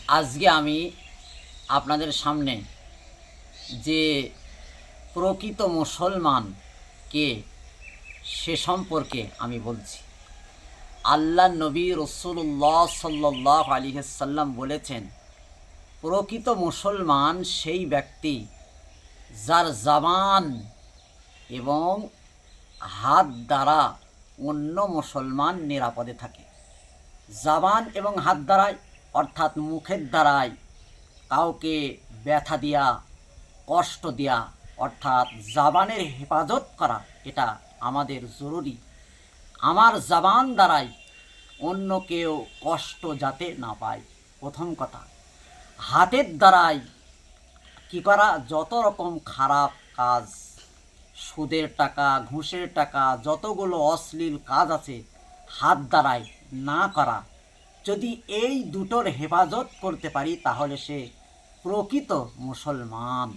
আজকে আমি আপনাদের সামনে যে প্রকৃত মুসলমান কে সে সম্পর্কে আমি বলছি। আল্লাহ নবী রসুল্লাহ সাল্লাল্লাহু আলাইহি সাল্লাম বলেছেন, প্রকৃত মুসলমান সেই ব্যক্তি যার জবান এবং হাত দ্বারা অন্য মুসলমান নিরাপদে থাকে। জবান এবং হাত দ্বারাই অর্থাৎ মুখের দ্বারাই কাউকে ব্যথা দেয়া, কষ্ট দেয়া অর্থাৎ জবানের হেফাজত করা, এটা আমাদের জরুরি। আমার জবান দ্বারাই অন্য কেউ কষ্ট যাতে না পায়, প্রথম কথা। হাতের দ্বারাই কি করা, যত রকম খারাপ কাজ, সুদের টাকা, ঘুষের টাকা, যতগুলো অশ্লীল কাজ আছে, হাত দ্বারাই না করা। যদি এই দুটোর হেফাজত করতে পারি তাহলে সে প্রকৃত মুসলমান।